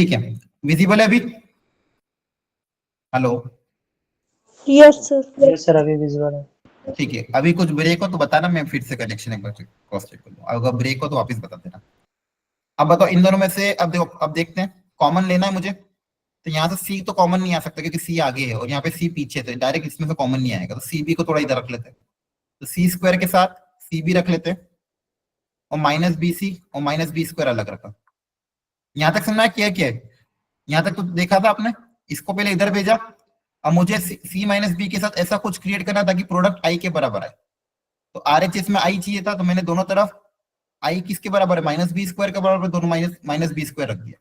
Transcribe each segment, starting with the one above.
ठीक है, विजिबल है अभी? Hello? Yes sir. Yes sir, अभी विजुअल है। ठीक है, अभी कुछ ब्रेक हो तो बताना, मैं फिर से कनेक्शन एक बार क्रॉस चेक कर लूँ, अगर ब्रेक हो तो वापस बता देना। अब बताओ इन दोनों में से, अब देखो, अब देखते हैं, कॉमन लेना है मुझे। तो यहाँ से सी तो कॉमन नहीं आ सकता क्योंकि सी आगे है और यहाँ पे सी पीछे, तो डायरेक्ट इसमें से कॉमन नहीं आएगा, तो सी बी को थोड़ा इधर रख लेते हैं। तो सी स्क्वायर के साथ सी बी रख लेते हैं और माइनस बी सी और माइनस बी स्क्वायर अलग रखा। यहाँ तक समझना है क्या क्या है? यहाँ तक तो देखा था आपने, इसको पहले इधर भेजा। अब मुझे सी माइनस बी के साथ ऐसा कुछ क्रिएट करना ताकि प्रोडक्ट आई के बराबर आए। तो आर एच एस में आई चाहिए था, तो मैंने दोनों तरफ आई किसके बराबर है, माइनस बी स्क्वायर के बराबर, दोनों माइनस माइनस बी स्क्वायर रख दिया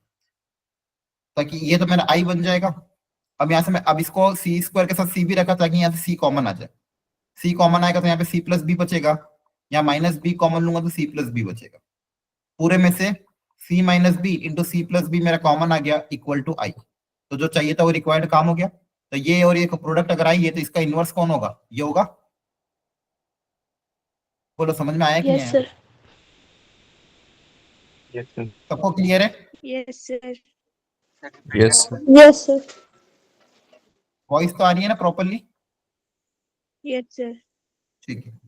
ताकि ये तो मेरा आई बन जाएगा। अब यहाँ से मैं अब इसको सी स्क्वायर के साथ सी भी रखा ताकि यहाँ से सी कॉमन आ जाए। सी कॉमन आएगा तो यहाँ पे सी प्लस बी बचेगा, यहाँ माइनस बी कॉमन लूंगा तो सी प्लस बी बचेगा। पूरे में से C minus B into C plus B मेरा कॉमन आ गया इक्वल टू आई। तो जो चाहिए था वो रिक्वायर्ड काम हो गया। तो ये और ये प्रोडक्ट अगर आई है तो इसका इनवर्स कौन होगा, ये होगा। बोलो समझ में आया कि नहीं यस आया? सर। Yes sir. सबको क्लियर है? Yes sir. Yes yes sir. Voice तो आ रही है ना प्रॉपरली? Yes sir. ठीक है,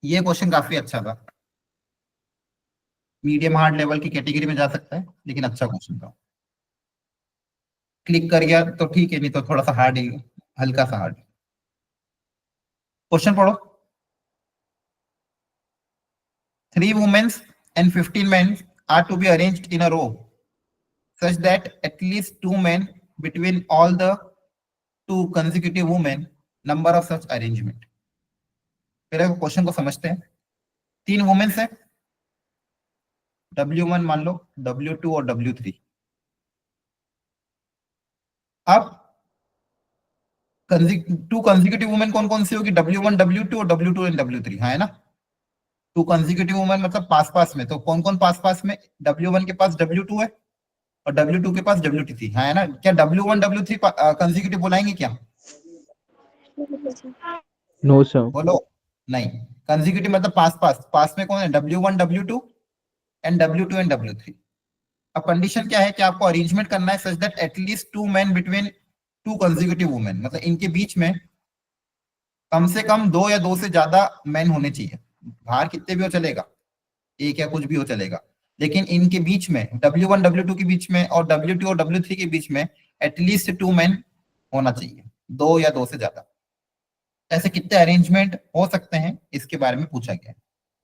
ये क्वेश्चन काफी अच्छा था, मीडियम हार्ड लेवल की कैटेगरी में जा सकता है, लेकिन अच्छा क्वेश्चन था। क्लिक कर गया तो ठीक है, नहीं तो थोड़ा सा हार्ड ही, हल्का सा हार्ड। क्वेश्चन पढ़ो। 3 women and 15 men are to be arranged in a row such that at least 2 men between all the 2 consecutive women, number of such arrangement। पहले क्वेश्चन को समझते हैं। 3 वुमेन्स है, W1 मान लो, W2 और W3। अब to consecutive women कौन कौन सी होगी, W1 W2 और W2 एंड W3, हाँ है ना। 2 कंसेक्यूटिव वुमेन मतलब पास पास में, तो कौन कौन पास पास में, W1 के पास W2 है और W2 के पास W3, हाँ है ना। क्या W1 W3 कंसेक्यूटिव बुलाएंगे क्या? नो सर बोलो। नहीं, कंसेक्यूटिव मतलब पास पास, पास में कौन है, W1 W2 and W2 and W3। अब कंडीशन क्या है कि आपको अरेंजमेंट करना है such that at least 2 men between 2 consecutive women, मतलब इनके बीच में कम से कम 2 या 2 से ज्यादा मैन होने चाहिए। बाहर कितने भी हो चलेगा, एक या कुछ भी हो चलेगा, लेकिन इनके बीच में W1 W2 के बीच में और W2 और W3 के बीच में एटलीस्ट 2 men होना चाहिए, 2 या 2 से ज्यादा। ऐसे कितने अरेंजमेंट हो सकते हैं इसके बारे में पूछा गया है।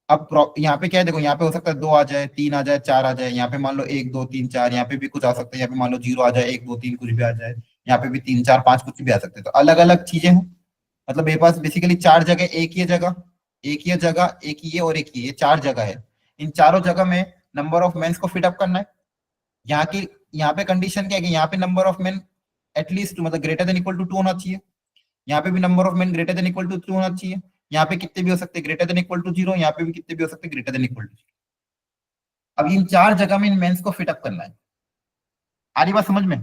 अब यहाँ पे क्या है, देखो यहाँ पे हो सकता है 2 आ जाए, 3 आ जाए, 4 आ जाए, यहाँ पे मान लो 1 2 3 4, यहाँ पे भी कुछ आ सकता है, यहाँ पे मान लो 0 आ जाए, 1 2 3 कुछ भी आ जाए, यहाँ पे भी 3 4 5 कुछ भी आ सकते हैं। तो अलग अलग चीजें हैं, मतलब मेरे पास बेसिकली 4 जगह, एक ये जगह, एक ये जगह, एक ये और एक ये 4 जगह है। इन चारों जगह में नंबर ऑफ मेंस को फिट अप करना है। यहाँ की, यहाँ पे कंडीशन क्या है कि यहाँ पे नंबर ऑफ मेन एटलीस्ट मतलब ग्रेटर देन इक्वल टू 2 होना चाहिए, यहाँ पे भी number of men greater than equal to 2 होना चाहिए, यहाँ पे कितने भी हो सकते हैं ग्रेटर देन इक्वल टू 0, यहाँ पे भी कितने भी हो सकते हैं ग्रेटर देन इक्वल टू 0। अब इन 4 जगह में इन मेंस को फिट अप करना है। आ रही बात समझ में?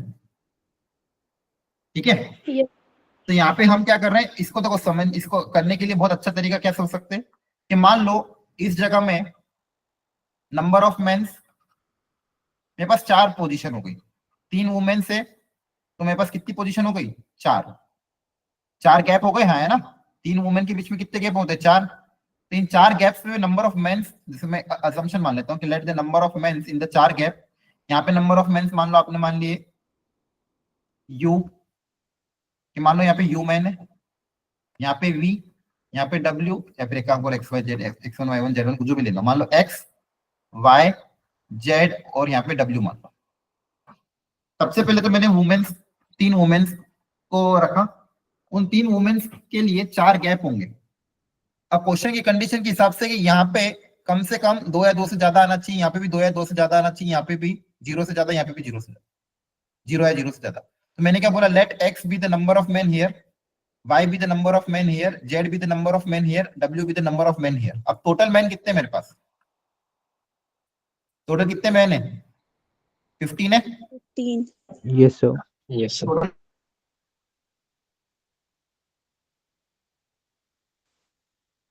ठीक है। यस। तो यहाँ पे हम क्या कर रहे हैं, इसको तो समझ, इसको करने के लिए बहुत अच्छा तरीका क्या सोच सकते हैं कि मान लो इस जगह में नंबर ऑफ मेंस, मेरे पास 4 पोजीशन हो गई, 3 वुमेन से, तो मेरे पास कितनी पोजीशन हो गई, 4। 4 गैप हो गए, हाँ है ना। 3 वुमेन के बीच में कितने गैप होते हैं, 4। तो इन 4 गैप्स में नंबर ऑफ मेंस, जैसे मैं असम्पशन मान लेता हूँ कि let the number of mens in the 4 gap, यहाँ पे नंबर ऑफ मेंस मान लो आपने मान लिए यू, कि मान लो यहाँ पे यू मैन है, यहाँ पे वी, यहाँ पे डब्ल्यू, या फिर एक काम करो X Y Z, X one Y one Z one कुछ भी लेना, मान लो एक्स वाई जेड और यहाँ पे डब्ल्यू मान लो। सबसे पहले तो मैंने वुमेन्स, 3 वुमेन्स को रखा, उन 3 वुमेन्स के लिए 4 गैप होंगे। अब क्वेश्चन की कंडीशन के हिसाब से कि यहाँ पे कम से कम 2 या 2 से ज्यादा आना चाहिए, यहाँ पे भी 2 या 2 से ज्यादा आना चाहिए, यहाँ पे भी 0 से ज्यादा, यहाँ पे भी 0 से ज्यादा, 0 या 0 से ज्यादा। तो मैंने क्या बोला, let X be the number of men here, Y be the number of men here, Z be the number of men here, W be the number of men here. अब टोटल मैन कितने मेरे पास, total कितने man है, 15 है। 3। Yes sir yes sir.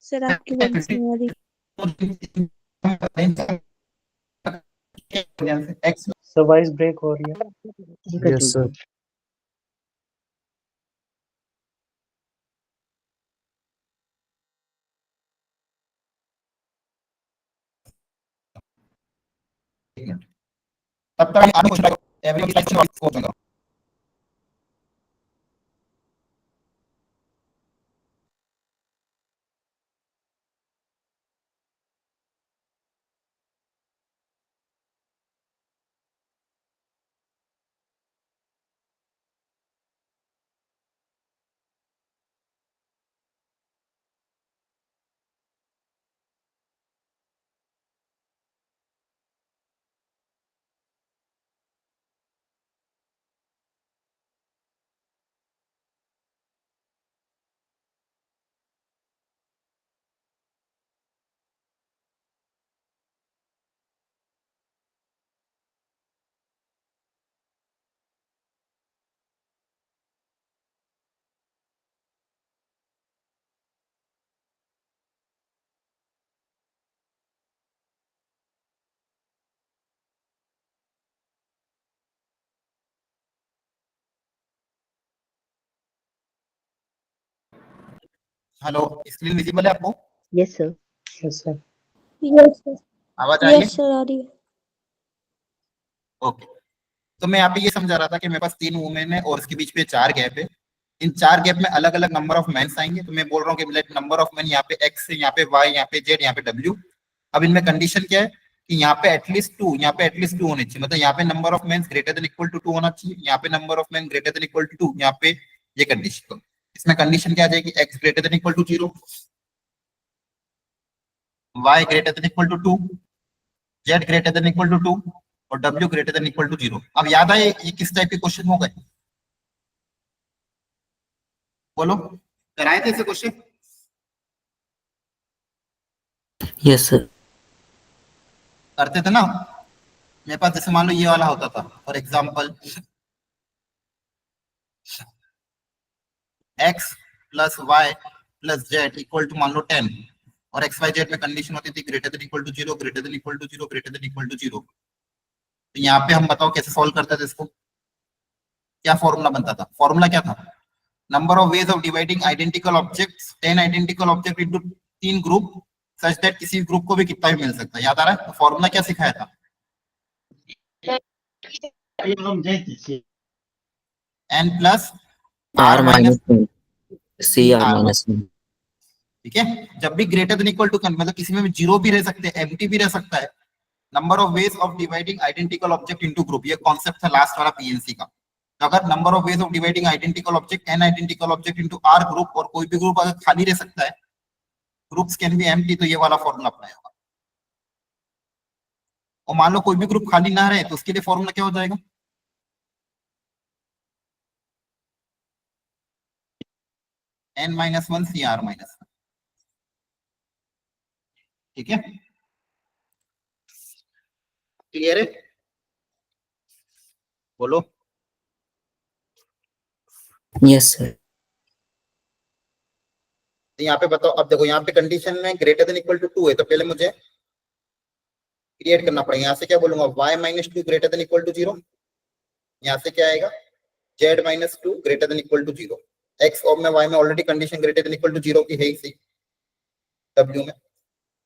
Sir आपकी voice नहीं आ रही। X sir voice break हो रही है। Yes, sir. तब तक आगे कुछ एवरी स्कोर करो। हेलो, स्क्रीन विजिबल है आपको? Yes sir. Yes sir. Yes sir. आवाज आ रही है? यस सर आ रही है। ओके, तो मैं यहाँ पे ये समझा रहा था कि मेरे पास 3 वुमेन है और इसके बीच पे 4 गैप है। इन 4 गैप में अलग अलग नंबर ऑफ मेंस आएंगे, तो मैं बोल रहा हूँ कि लेट नंबर ऑफ मेन यहाँ पे एक्स है, यहाँ पे वाई, यहाँ पे जेड, यहाँ पे डब्ल्यू। अब इनमें कंडीशन क्या है कि यहाँ पे एटलीस्ट 2, यहाँ पे एटलीस्ट 2 होने चाहिए, मतलब यहाँ पे number of mens greater than equal to 2 होना चाहिए, यहाँ पे number of men greater than equal to 2, यहाँ पे ये कंडीशन। तो इसमें कंडीशन क्या आ जाएगी? X greater than equal to 0, Y greater than equal to 2, Z greater than equal to 2 और W greater than equal to 0। अब याद आए ये किस टाइप के क्वेश्चन हो गए? बोलो, कराए थे ऐसे क्वेश्चन? Yes sir. करते थे ना? मेरे पास जैसे मान लो ये वाला होता था, for example x plus Y plus Z equal to मान लो 10, और एक्स वाई जेड में कंडीशन होती थी greater than equal to 0, greater than equal to 0, greater than equal to 0। तो यहाँ पे हम बताओ कैसे सॉल्व करते थे इसको? क्या फॉर्मूला बनता था? फॉर्मूला क्या था? Number of ways of dividing identical objects, 10 identical object into 3 group such that किसी ग्रुप को भी कितना भी मिल सकता है। याद आ रहा है? तो फॉर्मूला क्या सिखाया था? n plus R r minus minus C R r। Minus ठीक है, जब भी ग्रेटर देन इक्वल टू, मतलब किसी में भी जीरो भी रह सकते हैं, एम्प्टी भी रह सकता है। Number of ways of dividing identical object into group, ये कॉन्सेप्ट था लास्ट वाला पीएनसी का। तो अगर number of ways of dividing identical object, n identical object into R group, और कोई भी ग्रुप अगर खाली रह सकता है, ग्रुप्स कैन बी एम्प्टी, तो ये वाला फॉर्मूला अपनाया होगा। और मान लो कोई भी ग्रुप खाली ना रहे, तो उसके लिए फॉर्मूला क्या हो जाएगा? n minus 1 C R minus. ठीक है, क्लियर है? बोलो। Yes sir. तो यहाँ पे बताओ, अब देखो यहाँ पे कंडीशन में ग्रेटर देन इक्वल टू 2 है, तो पहले मुझे क्रिएट करना पड़ेगा। यहाँ से क्या बोलूंगा? y minus 2 greater than equal to 0। यहाँ से क्या आएगा? z minus 2 greater than equal to 0। x और में y में already condition greater than equal to 0 की है ही सी w में,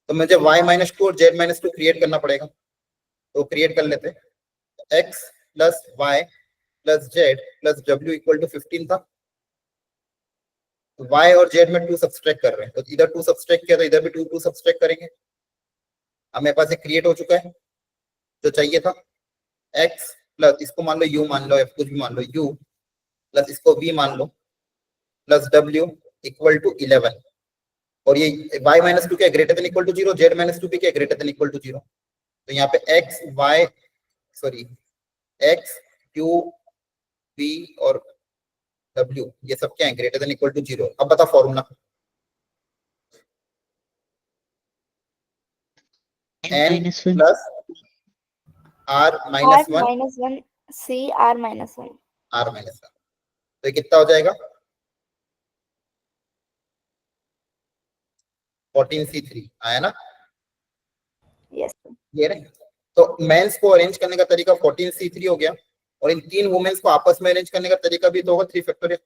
तो मुझे y माइनस 2 और z माइनस 2 क्रिएट करना पड़ेगा। तो क्रिएट कर लेते हैं। x plus Y plus Z plus W equal to 15 था। y और z में 2 सब्सट्रैक्ट कर रहे हैं, तो इधर 2 सब्सट्रैक्ट किया तो इधर भी 2 सब्सट्रैक्ट करेंगे। अब मेरे पास एक क्रिएट हो चुका है जो चाहिए था। x प्लस इसको मान लो u मान लो, f कुछ भी मान लो, u प्लस इसको v मान लो प्लस w इक्वल टू 11। और ये y माइनस 2 क्या greater than equal to 0, z minus 2 भी क्या ग्रेटर देन इक्वल टू 0। तो यहाँ पे x y sorry x q v और w ये सब क्या है? Greater than equal to 0। अब बता formula. n plus r minus 1 -1 C R minus 1। r minus 1, तो ये कितना हो जाएगा? 14c3 आया ना? यस ये रहे। तो मेंस को अरेंज करने का तरीका 14C3 हो गया, और इन तीन वुमेन्स को आपस में अरेंज करने का तरीका भी तो होगा 3 फैक्टोरियल।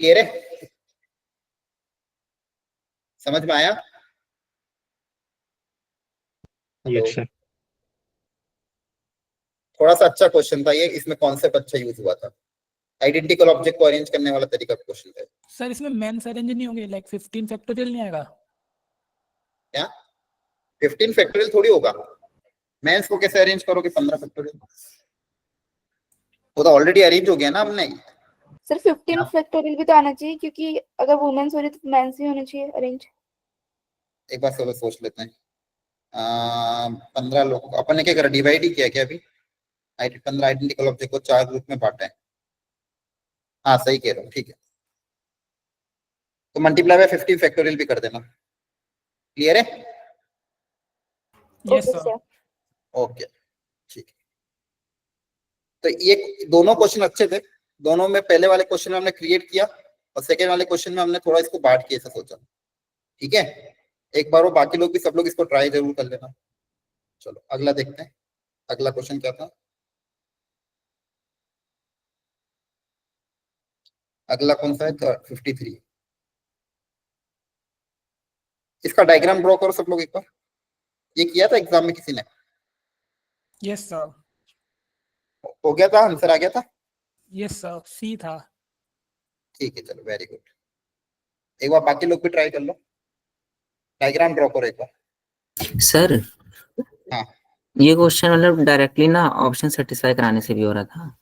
क्लियर है? समझ में आया? Yes, sir. थोड़ा सा अच्छा क्वेश्चन था ये, इसमें कॉन्सेप्ट अच्छा यूज हुआ था। आइडेंटिकल ऑब्जेक्ट को अरेंज करने वाला तरीका क्वेश्चन था। सर इसमें मेंस अरेंज नहीं होंगे, लाइक 15 फैक्टोरियल नहीं आएगा? क्या 15 फैक्टोरियल थोड़ी होगा, मेंस को कैसे अरेंज करोगे 15 फैक्टोरियल? वो तो ऑलरेडी अरेंज हो गया ना हमने। सर 15 फैक्टोरियल भी तो आना चाहिए, क्योंकि अगर वुमेन्स हो रही तो मेंस भी होने चाहिए अरेंज। एक बार चलो सोच लेते हैं। 15 लोग अपन ने क्या करा, डिवाइड ही किया क्या अभी? 15 आइडेंटिकल ऑब्जेक्ट को 4 ग्रुप में बांटा है। हाँ सही कह रहा हूँ, ठीक है। तो मल्टीप्लाई बाय 15 फैक्टोरियल भी कर देना। क्लियर है? Yes okay sir. Sir. Okay ठीक है। तो ये दोनों क्वेश्चन अच्छे थे, दोनों में पहले वाले क्वेश्चन में हमने क्रिएट किया और सेकेंड वाले क्वेश्चन में हमने थोड़ा इसको बांट के ऐसा सोचा। ठीक है, एक बार वो बाकी लोग भी सब लोग इसको ट्राई जरूर कर लेना। चलो अगला देखते हैं, अगला क्वेश्चन क्या था। अगला कौन सा है? 53। इसका डायग्राम ड्रॉ करो सब लोग एक बार। ये किया था एग्जाम में किसी ने? Yes sir. हो गया था, आंसर आ गया था? यस सर, सी था। ठीक है चलो वेरी गुड। एक बार बाकी लोग भी ट्राई कर लो, डायग्राम ड्रॉ करो एक बार। सर हाँ ये क्वेश्चन मतलब डायरेक्टली ना ऑप्शन सेटिस्फाई कराने से भी हो रहा था।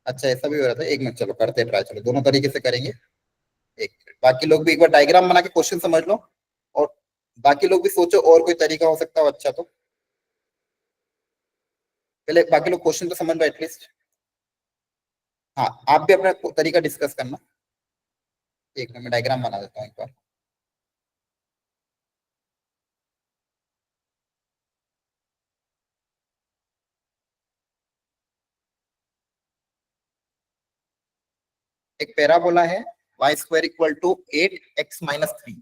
अच्छा ऐसा भी हो रहा था? एक मिनट चलो करते हैं ट्राई, चलो दोनों तरीके से करेंगे। एक मिनट, बाकी लोग भी एक बार डायग्राम बना के क्वेश्चन समझ लो, और बाकी लोग भी सोचो और कोई तरीका हो सकता हो अच्छा तो। पहले बाकी लोग क्वेश्चन तो समझ लो एटलीस्ट। हाँ आप भी अपना तरीका डिस्कस करना। एक मिनट में डायग्राम बना देता हूँ एक बार। एक पैराबोला है y² equal to 8x-3।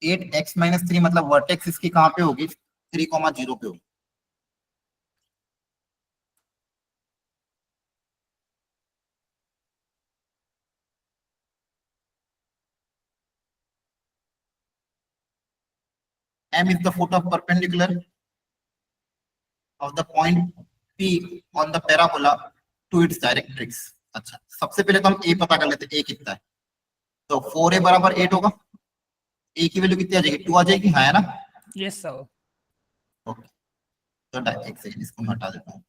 8x-3 मतलब वर्टेक्स इसकी कहाँ पे होगी? 3,0 पे होगी। M is the foot of perpendicular of the point P on the parabola to its directrix। अच्छा सबसे पहले तो हम a पता कर लेते हैं, a कितना है। तो 4a बराबर 8 होगा। a की वैल्यू कितनी आ जाएगी? 2 आ जाएगी, हाँ है ना? Yes sir. ओके तो एक सेकंड इसको मैं हटा देता हूँ।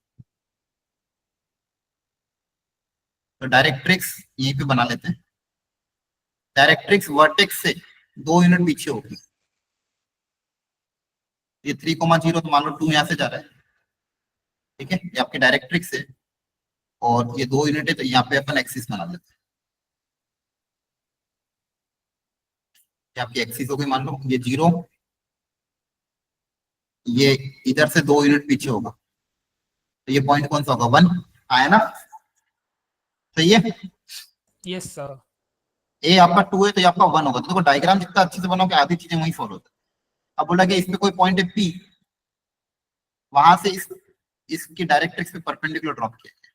तो डायरेक्ट्रिक्स यहीं पे बना लेते हैं। डायरेक्ट्रिक्स वर्टेक्स से 2 यूनिट पीछे होगी। ये 3,0 तो मान लो 2 यहाँ से जा रहा है, ठीक है, ये आपकी डायरेक्ट्रिक्स है, और ये 2 यूनिट है तो यहाँ पे अपन एक्सिस बना लेते हैं। ये आपकी एक्सिस हो गई, मान लो ये 0, ये इधर से 2 यूनिट पीछे होगा, तो ये पॉइंट कौन सा होगा? 1 आया ना? सही है? Yes sir. ए आपका 2 है तो ये आपका 1 होगा। तो देखो डायग्राम जितना अच्छे से बनाओगे आधी चीजें वही फॉलो होती है। अब बोला कि इसमें कोई पॉइंट है P, वहां से इसकी डायरेक्ट्रिक्स पे परपेंडिकुलर ड्रॉप किया गया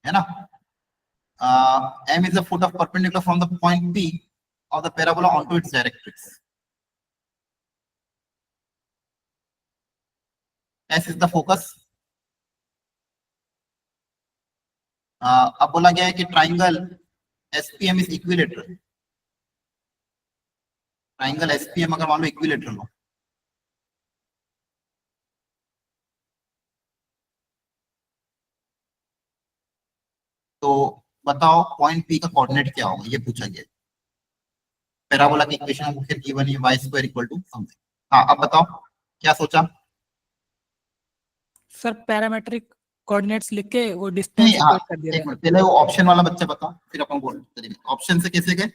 है ना? M is the foot of perpendicular from the point P of the parabola onto its directrix. S is the focus। अब बोला गया है कि triangle SPM is equilateral। Triangle SPM अगर मान लो इक्विलेटरल हो, तो बताओ पॉइंट P का कोऑर्डिनेट क्या होगा? ये पूछा गया। पैराबोला की इक्वेशन फिर गिवन है y² इक्वल टू समथिंग। हाँ अब बताओ क्या सोचा? सर पैरामेट्रिक कोऑर्डिनेट्स लिख के वो नहीं, डिस्टेंस हाँ, कर दिया एक था। मिनट पहले वो ऑप्शन वाला बच्चा बताओ, फिर अपन बोल ऑप्शन से कैसे गए?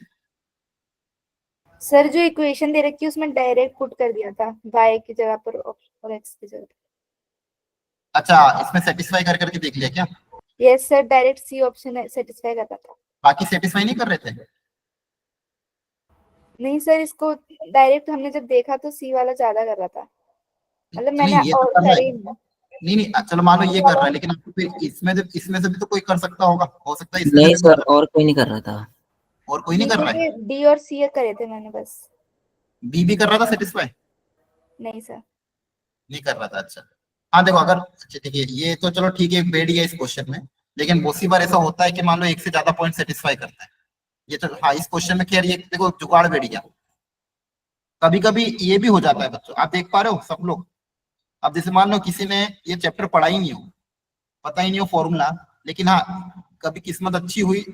सर जो इक्वेशन दे रखी है उसमें डायरेक्ट पुट कर दिया था, y की जगह पर और x की जगह पर। अच्छा इसमें सेटिस्फाई कर करके देख लिया क्या? Yes sir, direct C option satisfy कर रहा था। बाकी सेटिस्फाई नहीं कर रहे थे? नहीं सर, इसको डायरेक्ट हमने जब देखा तो सी वाला ज्यादा कर रहा था, मतलब मैंने नहीं, ये तो और कर रहा करे है। ही नहीं। नहीं, चलो मान लो ये कर रहा है, लेकिन आपको फिर इसमें से भी तो कोई कर सकता होगा, हो सकता है इसमें से नहीं भी कोई सर, और कोई नहीं कर रहा था। और कोई नहीं कर रहा है। डी और सी करे थे मैंने बस। बी भी कर रहा था सेटिस्फाई? नहीं सर। नहीं कर रहा था, अच्छा। हाँ देखो, अगर अच्छा देखिए, ये तो चलो ठीक है, बैठ गया इस क्वेश्चन में, लेकिन बहुत सी बार ऐसा होता है कि मान लो एक से ज्यादा पॉइंट सेटिस्फाई करता है। ये तो हाँ, इस क्वेश्चन में खैर ये देखो जुगाड़ बैठ गया। कभी कभी ये भी हो जाता है बच्चों, आप देख पा रहे हो सब लोग। अब जैसे मान लो किसी ने ये चैप्टर पढ़ा ही नहीं हो, पता ही नहीं हो फॉर्मूला, लेकिन हाँ कभी किस्मत अच्छी हुई,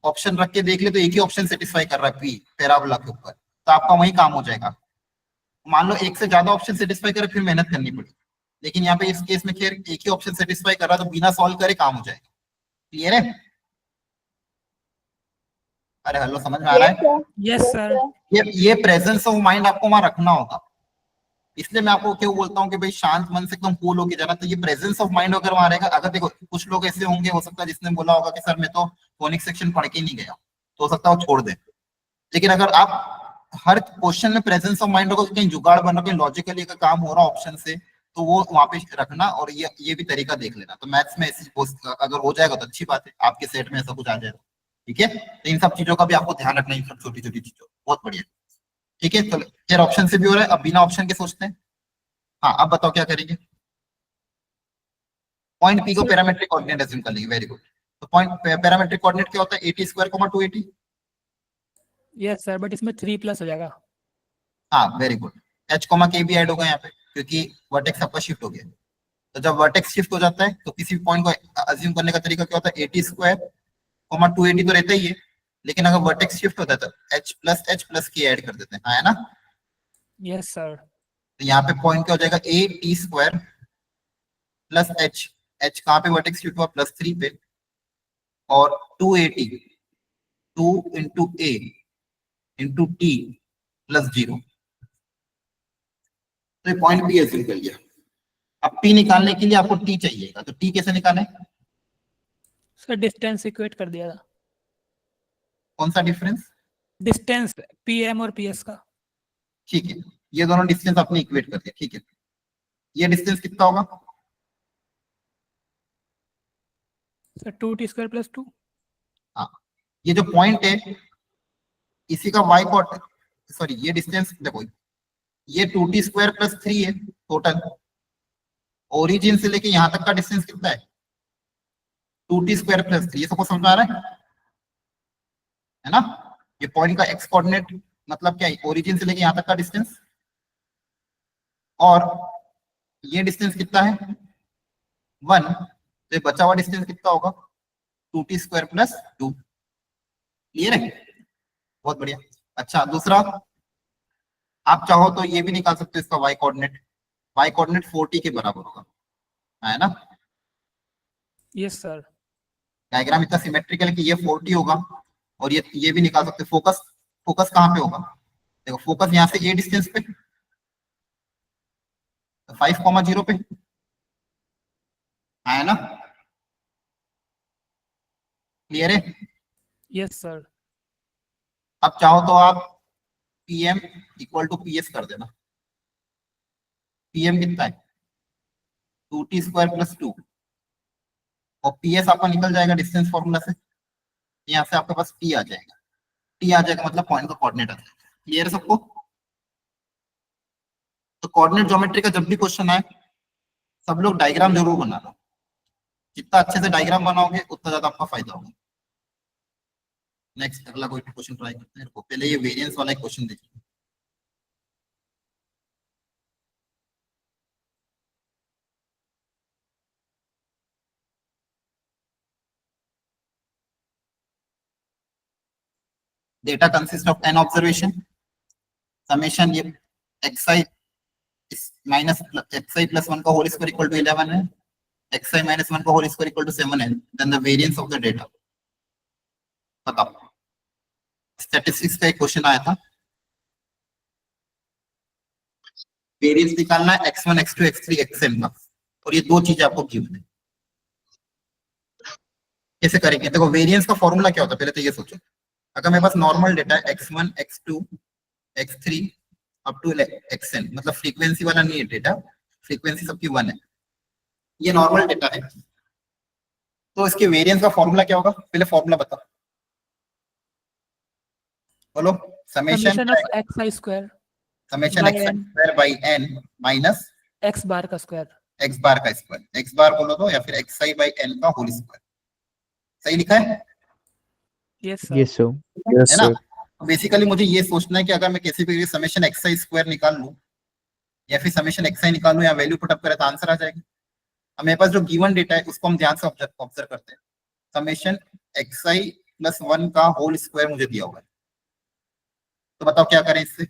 ऑप्शन रख के देख ले तो एक ही ऑप्शन सेटिस्फाई कर रहा है, पी पैराबोला के ऊपर, तो आपका वही काम हो जाएगा। मान लो एक से ज्यादा ऑप्शन सेटिस्फाई करे, फिर मेहनत करनी पड़ी, लेकिन यहाँ पे इस केस में खैर एक ही ऑप्शन सेटिस्फाई कर रहा है, तो बिना सॉल्व करे काम हो जाएगा। क्लियर है? अरे हेलो, समझ में आ रहा है? Yes sir. ये प्रेजेंस ऑफ माइंड आपको वहां रखना होगा, इसलिए मैं आपको क्यों बोलता हूँ कि भाई शांत मन से एकदम कूल होके जाना। तो ये प्रेजेंस ऑफ माइंड अगर वहां रहेगा, अगर देखो कुछ लोग ऐसे होंगे, हो सकता है जिसने बोला होगा कि सर मैं तो फोनिक सेक्शन पढ़ के नहीं गया, तो हो सकता है वो छोड़ दे। लेकिन अगर आप हर क्वेश्चन में प्रेजेंस ऑफ माइंड होगा, कहीं जुगाड़ बन रहा, कहीं लॉजिकली का काम हो रहा ऑप्शन से, तो वो वहां पे रखना, और ये भी तरीका देख लेना। तो मैथ्स में ऐसी अगर हो जाएगा तो अच्छी बात है, आपके सेट में ऐसा कुछ आ जाएगा। ठीक है, तो इन सब चीजों का भी आपको ध्यान रखना है, इन सब छोटी छोटी चीजों, बहुत बढ़िया। ठीक है, तो खैर ऑप्शन से भी हो रहा है, अब बिना ऑप्शन के सोचते हैं। हाँ, अब बताओ क्या करेंगे। पॉइंट पी को पैरामेट्रिक कोऑर्डिनेट अज्यूम कर लेंगे, वेरी गुड। तो पॉइंट पैरामेट्रिक कोऑर्डिनेट क्या होता है? 80 स्क्वायर 280। यस सर, बट इसमें 3+ हो जाएगा। हाँ वेरी गुड, एच कोमा के भी ऐड होगा यहाँ पे, क्योंकि वर्टेक्स आपका शिफ्ट हो गया। तो जब वर्टेक्स शिफ्ट हो जाता है तो किसी भी पॉइंट को अज्यूम करने का तरीका क्या होता है? 80 स्क्वायर 280 तो रहता ही है, लेकिन अगर वर्टेक्स शिफ्ट होता है तो h प्लस के ऐड कर देते हैं, हाँ है ना? Yes sir. तो यहाँ पे पॉइंट क्या हो जाएगा? A T square plus H कहाँ पे वर्टेक्स शिफ्ट हुआ? +3 पे, और 280 2 इंटू ए इंटू टी +0। तो ये पॉइंट बी अज्यूम कर लिया। अब टी निकालने के लिए आपको टी चाहिएगा, तो टी कैसे निकालें? सर डिस्टेंस इक्वेट कर दिया था। कौन सा डिफरेंस? डिस्टेंस पीएम और पीएस का। ठीक है, ये दोनों डिस्टेंस आपने इक्वेट कर दिया। ठीक है, ये डिस्टेंस कितना होगा? Sir 2t square + 2। हाँ, ये जो पॉइंट है इसी का y कोऑर्डिनेट, सॉरी ये डिस्टेंस देखो, ये 2t स्क्वायर + 3 है टोटल। ओरिजिन से लेके यहाँ तक का डिस्टेंस कितना है? 2t square + 3। ये सबको समझ आ रहा है ना? ये पॉइंट का x कोऑर्डिनेट मतलब क्या है? ओरिजिन से लेके यहाँ तक का डिस्टेंस, और ये डिस्टेंस कितना है? 1। तो ये बचा हुआ डिस्टेंस कितना होगा? 2t square + 2। क्लियर है? बहुत बढ़िया। अच्छा, दूसरा आप चाहो तो ये भी निकाल सकते हो इसका y coordinate. y coordinate 4t के बराबर होगा, है ना? Yes sir. डायग्राम इतना सिमेट्रिकल है कि ये 4t होगा, और ये भी निकाल सकते। फोकस कहाँ पे होगा? देखो फोकस यहाँ से ए डिस्टेंस पे, 5,0 पे, है ना? क्लियर है? Yes sir. अब चाहो तो आप पीएम इक्वल टू पीएस कर देना। पीएम कितना है? 2t स्क्वायर + 2, और पीएस आपका निकल जाएगा डिस्टेंस फॉर्मूला से, यहाँ से आपके पास टी आ जाएगा। टी आ जाएगा मतलब पॉइंट का कोऑर्डिनेट आ जाएगा। क्लियर है सबको? तो कोऑर्डिनेट ज्योमेट्री का जब भी क्वेश्चन आए, सब लोग डायग्राम जरूर बनाना। जितना अच्छे से डायग्राम बनाओगे उतना ज्यादा आपका फायदा होगा। नेक्स्ट अगला कोई क्वेश्चन ट्राई करते हैं। पहले ये वेरिएंस वाला एक क्वेश्चन देखिए। Data consists of n observation. Summation ये xi minus xi plus 1 का whole square equal to 11 है, xi minus 1 का whole square equal to 7 है, then the variance of the data. बताओ, स्टैटिस्टिक्स का एक क्वेश्चन आया था, वेरिएंस निकालना है x1 x2 x3 xn का, और ये दो चीजें आपको गिवन है। कैसे करेंगे? देखो वेरिएंस का फॉर्मूला क्या होता है पहले तो ये सोचो। अगर मेरे पास नॉर्मल डेटा है x1 x2 x3 up to xn, मतलब फ्रीक्वेंसी वाला नहीं है डेटा, फ्रीक्वेंसी सबकी 1 है, ये नॉर्मल डेटा है। तो इसके वेरिएंस का फॉर्मूला क्या होगा, पहले फॉर्मूला बताओ, बोलो। Summation summation of X I square summation by x n. Square by n minus X bar का स्क्वायर। x बार का स्क्वायर, x बार बोलो तो, या फिर xi बाई n का होल स्क्वायर। सही लिखा है? Yes sir. Yes, sir. Yes, है ना? sir. बेसिकली मुझे ये सोचना है कि अगर मैं किसी भी समेशन xi स्क्वायर निकाल लूं या फिर समेशन xi निकाल लूं या वैल्यू पुट अप करें तो आंसर आ जाएगा। अब मेरे पास जो गिवन डेटा है उसको हम ध्यान से ऑब्जर्व करते हैं। समेशन xi प्लस 1 का होल स्क्वायर मुझे दिया हुआ है, तो बताओ क्या करें इससे?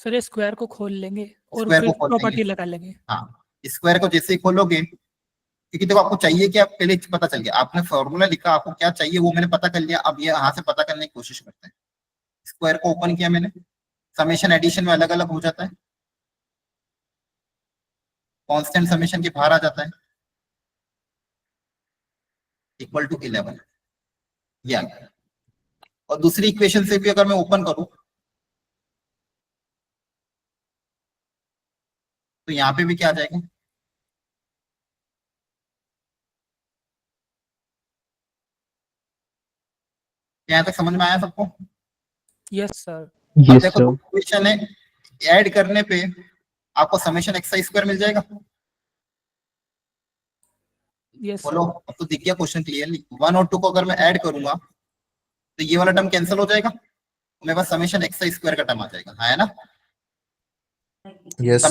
सर ये स्क्वायर को खोल लेंगे और स्क्वायर फिर को खोल प्रॉपर्टी लेंगे। लगा लेंगे। हाँ, स्क्वायर को जैसे ही खोलोगे, क्योंकि देखो आपको चाहिए कि आप पहले पता चल गया, आपने फॉर्मूला लिखा, आपको क्या चाहिए वो मैंने पता कर लिया। अब ये यहाँ से पता करने की कोशिश करते हैं। स्क्वायर को ओपन किया मैंने, समेशन एडिशन में अलग अलग हो जाता है, कांस्टेंट समेशन के बाहर आ जाता है, इक्वल टू 11, ये आ गया। और दूसरी इक्वेशन से भी अगर मैं ओपन करूं तो यहाँ पे भी क्या आ जाएगा, यहाँ तक समझ में आया सबको? Yes sir. अब Yes, देखो sir. इक्वेशन है, ऐड करने पे आपको समेशन xi स्क्वायर मिल जाएगा। यस बोलो, अब तो दिख गया क्वेश्चन क्लियरली। 1 और 2 को अगर मैं ऐड करूंगा तो ये वाला टर्म कैंसिल हो जाएगा, तो मेरे पास समेशन xi स्क्वायर का टर्म आ जाएगा, है ना? Yes, sir.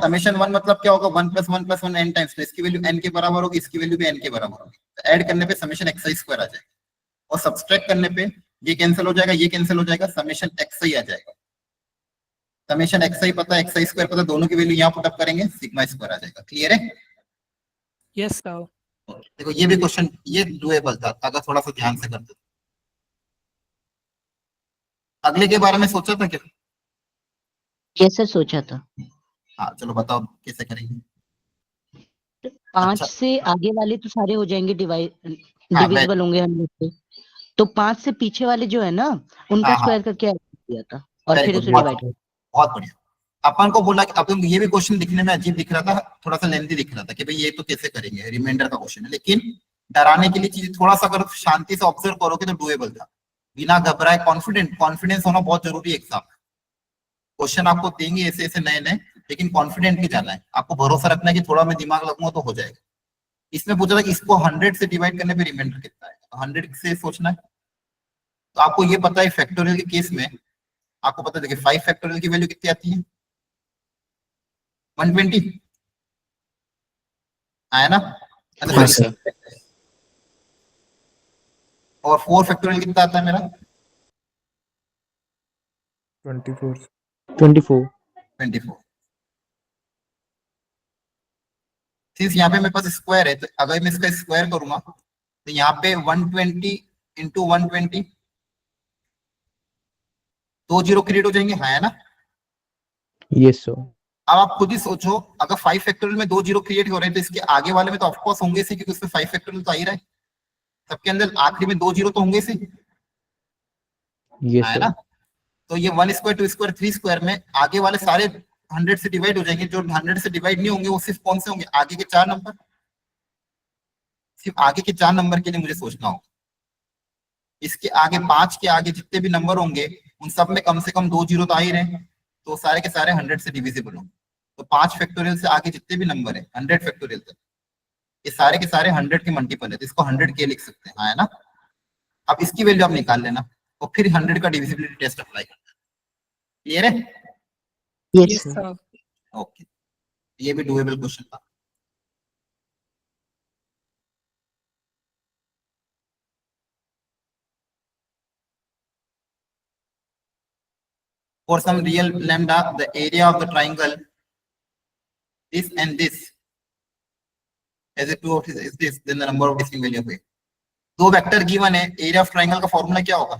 समेशन 1 मतलब क्या होगा, 1 + 1 + 1 n टाइम्स, तो इसकी वैल्यू n के बराबर होगी, इसकी वैल्यू भी n के बराबर होगी। तो ऐड करने पे समेशन xi स्क्वायर आ जाएगा, और सब्सट्रैक्ट करने पे ये कैंसिल हो जाएगा, ये कैंसिल हो जाएगा, समेशन xi आ जाएगा। समेशन xi पता है, xi स्क्वायर पता है, दोनों की वैल्यू यहाँ पुट अप करेंगे, सिग्मा स्क्वायर आ जाएगा। क्लियर है? Yes sir. देखो ये भी क्वेश्चन ये डुएबल था अगर थोड़ा सा ध्यान से करते। अगले के बारे में सोचा था क्या? यस सर, सोचा था। हाँ चलो बताओ कैसे करेंगे। 5 अच्छा। से आगे वाले तो सारे हो जाएंगे हाँ, डिविजिबल होंगे 100 से, तो 5 से पीछे वाले जो है ना उनका हाँ, स्क्वायर करके ऐड किया था और Very फिर good, उसे बहुत डिवाइड बहुत बढ़िया। अपन को बोला कि अपन ये भी क्वेश्चन दिखने में अजीब दिख रहा था, थोड़ा सा लेंथी दिख रहा था कि भाई ये तो कैसे करेंगे, रिमाइंडर का क्वेश्चन है, लेकिन डराने के लिए चीज थोड़ा सा अगर शांति से ऑब्जर्व करोगे तो डुएबल था। बिना घबराए, कॉन्फिडेंस होना बहुत जरूरी है एग्जाम में। क्वेश्चन आपको देंगे ऐसे ऐसे नए नए, लेकिन कॉन्फिडेंट भी जाना है, आपको भरोसा रखना है कि थोड़ा मैं दिमाग लगूंगा तो हो जाएगा। इसमें पूछा था कि इसको 100 से डिवाइड करने पे रिमाइंडर कितना है, तो 100 से सोचना है। तो आपको ये पता है फैक्टोरियल के केस में आपको पता है, देखिए 5 फैक्टोरियल की वैल्यू कितनी आती है, 120 आया ना? हाँ, sir. और 4 फैक्टोरियल कितना आता है मेरा, 24. 24. 24। सिंस यहाँ पे मेरे पास स्क्वायर है, तो अगर मैं इसका स्क्वायर करूंगा तो यहाँ पे 120 इंटू 120, 2 जीरो क्रिएट हो जाएंगे, हाँ है ना? Yes, sir. अब आप खुद ही सोचो, अगर 5 फैक्टोरियल में 2 जीरो क्रिएट हो रहे हैं तो इसके आगे वाले में तो ऑफकोर्स होंगे से, क्योंकि उसमें 5 फैक्टोरियल तो आ ही रहा है, सबके अंदर आखिरी में 2 जीरो तो होंगे से, Yes, है sir. ना? तो ये 1 स्क्वायर 2 स्क्वायर 3 स्क्वायर में आगे वाले सारे 100 से डिवाइड हो जाएंगे, जो 100 से डिवाइड नहीं होंगे वो सिर्फ कौन से होंगे, आगे के 4 नंबर। सिर्फ आगे के 4 नंबर के लिए मुझे सोचना होगा। इसके आगे 5 के आगे जितने भी नंबर होंगे उन सब में कम से कम 2 जीरो तो आ ही रहे हैं, तो सारे के सारे 100 से डिविजिबल होंगे। तो 5 फैक्टोरियल से आगे जितने भी नंबर है 100 फैक्टोरियल तक, ये सारे के सारे 100 के मल्टीपल है, तो इसको 100 के लिख सकते हैं, हाँ है ना? अब इसकी वैल्यू आप निकाल लेना और फिर 100 का डिविजिबिलिटी टेस्ट अप्लाई करना। क्लियर है? Yes yes sir. Sir. Okay, ये भी डुएबल क्वेश्चन था। For some real lambda, the area of the triangle this and this as a 2 of this is this, then the number of distinct value of a. दो vector given है, area of triangle का formula क्या होगा,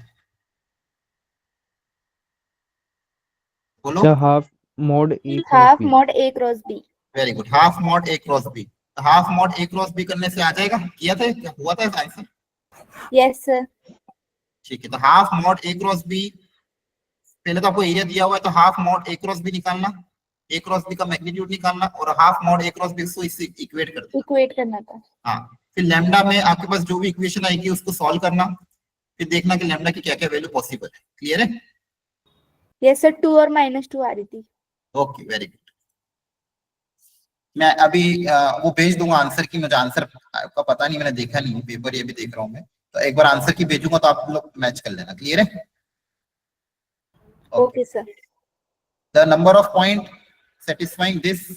बोलो? So half mod A cross half B. Mod A cross B. Very good, half mod A cross B. Half mod A cross B करने से आ जाएगा, किया था क्या हुआ था आंसर? Yes sir. ठीक है, तो half mod A cross B पहले तो आपको एरिया दिया हुआ है, तो half mod A cross B निकालना, ए क्रॉस बी का मैग्नीट्यूड निकालना, और half mod A cross B इससे इक्वेट कर देना। इक्वेट करना था। हाँ, फिर लैम्डा में आपके पास जो भी इक्वेशन आएगी उसको सॉल्व करना, फिर देखना कि लैम्डा की क्या क्या वैल्यू पॉसिबल है। क्लियर है? यस सर, 2 और -2 आ रही थी। Okay, very good. मैं अभी वो भेज दूंगा आंसर की, मुझे आंसर का पता नहीं, मैंने देखा नहीं पेपर, ये भी देख रहा हूँ मैं, तो एक बार आंसर की भेजूंगा तो आप लोग मैच कर लेना। क्लियर है? Okay sir. The number of point satisfying this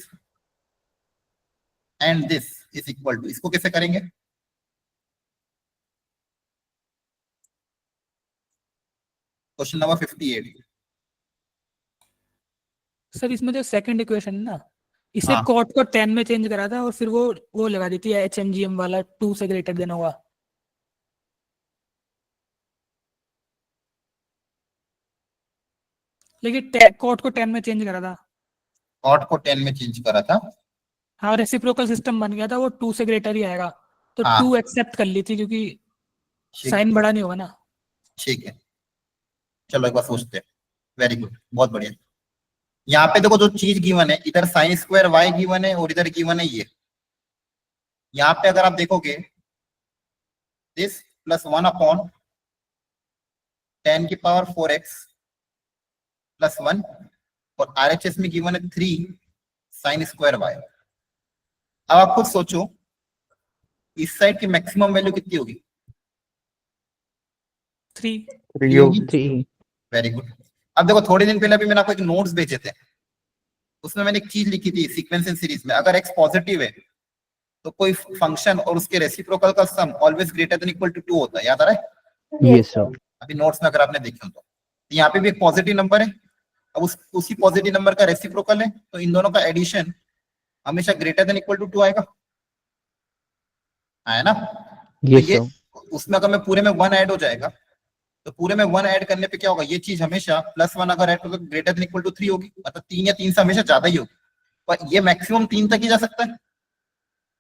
and this is equal to, इसको कैसे करेंगे? Question number 58। सर इसमें जो सेकंड इक्वेशन है ना, इसे हाँ। कॉट को 10 में चेंज करा था और फिर वो लगा दी थी HMGM वाला 2 से ग्रेटर देन होगा। लेकिन कॉट को 10 में चेंज करा था। कॉट को 10 में चेंज करा था। हाँ, रेसिप्रोकल सिस्टम बन गया था, वो 2 से ग्रेटर ही आएगा, तो हाँ। 2 एक्सेप्ट कर ली थी क्योंकि ठीक साइन बड़ा नहीं होगा ना। ठीक है, चलो एक बार सोचते हैं। वेरी गुड, बहुत बढ़िया। यहाँ पे देखो जो चीज गिवन है, इधर साइन स्क्वायर वाई गिवन है और इधर गिवन है ये। यहाँ पे अगर आप देखोगे दिस प्लस 1 अपॉन 10 की पावर 4x प्लस 1, और RHS में गिवन है 3 साइन स्क्वायर वाई। अब आप खुद सोचो इस साइड की मैक्सिमम वैल्यू कितनी होगी? 3। 3 होगी। 3. Very good. अब देखो थोड़े दिन पहले अभी मैंने आपको एक नोट्स भेजे थे, उसमें मैंने एक चीज लिखी थी, सीक्वेंस इन सीरीज में अगर x पॉजिटिव है तो कोई फंक्शन और उसके रेसिप्रोकल का sum always greater than equal to 2 होता है। याद आ रहा है? Yes, sir. अभी नोट्स में अगर आपने देखे हो तो यहाँ पे भी एक पॉजिटिव नंबर है, अब उसी पॉजिटिव नंबर का रेसिप्रोकल है, तो इन दोनों का एडिशन हमेशा ग्रेटर देन इक्वल टू 2 आएगा, है ना? तो Yes, ये sir. उसमें अगर मैं पूरे में 1 ऐड हो जाएगा, तो पूरे में 1 ऐड करने पे क्या होगा, ये चीज हमेशा +1 अगर ऐड होगा ग्रेटर देन इक्वल टू 3 होगी, मतलब 3 या 3 से हमेशा ज्यादा ही होगी। पर ये मैक्सिमम 3 तक ही जा सकता है,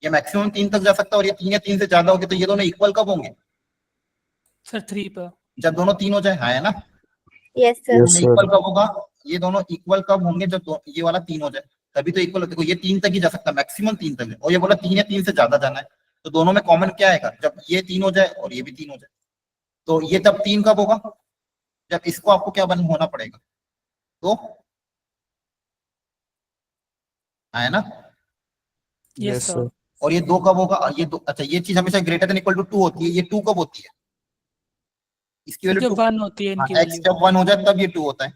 ये मैक्सिमम 3 तक जा सकता है, और ये 3 या 3 से ज्यादा होगी, तो ये दोनों इक्वल कब होंगे? सर 3 पर। जब दोनों 3 हो जाए, है ना? Yes sir. Yes, sir. Equal कब होगा? ये दोनों इक्वल कब होंगे? जब ये वाला 3 हो जाए, तभी तो इक्वल। देखो ये 3 तक ही जा सकता है, मैक्सिमम 3 तक है, और ये बोला 3 या 3 से ज्यादा जाना है, तो दोनों में कॉमन क्या आएगा? जब ये 3 हो जाए और ये भी 3 हो जाए, तो ये तब 3 कब होगा? जब इसको आपको क्या बन होना पड़ेगा, तो है ना? Yes Yes, sir. sir. और ये 2 कब होगा? और ये 2, अच्छा ये चीज हमेशा ग्रेटर देन इक्वल टू 2 होती है, ये 2 कब होती है? इसकी वैल्यू जब 2। 1 होती है इनकी x वैल्यू। जब 1 हो जाए तब ये 2 होता है,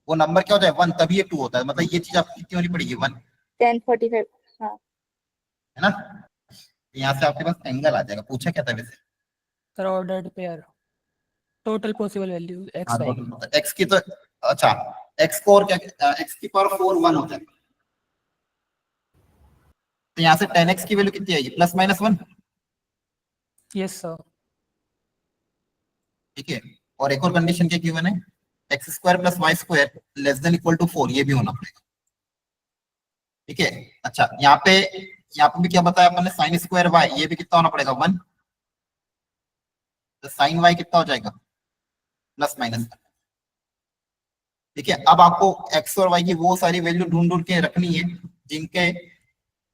वो नंबर क्या हो जाए 1, तभी ये 2 होता है, मतलब ये चीज आपकी कितनी होनी पड़ेगी? 1, 1045। हाँ है ना? यहाँ से आपके पास एंगल आ जाएगा। पूछा क्या था वैसे? Sir ordered pair, total possible value हाँ, x y। तो x की तो अच्छा, x को और क्या, x की पावर 4 1 हो जाएगा, तो यहाँ से 10x की वैल्यू कितनी आएगी? +-1। Yes sir. ठीक है, और एक और कंडीशन क्या गिवन है, x² + y² < = 4, ये भी होना पड़ेगा। ठीक है, अच्छा यहाँ पे भी क्या बताया अपन ने, साइन स्क्वायर y, ये भी कितना होना पड़ेगा? 1। तो साइन y कितना हो जाएगा? +-1। ठीक है, अब आपको x और y की वो सारी वैल्यू ढूंढ ढूंढ के रखनी है जिनके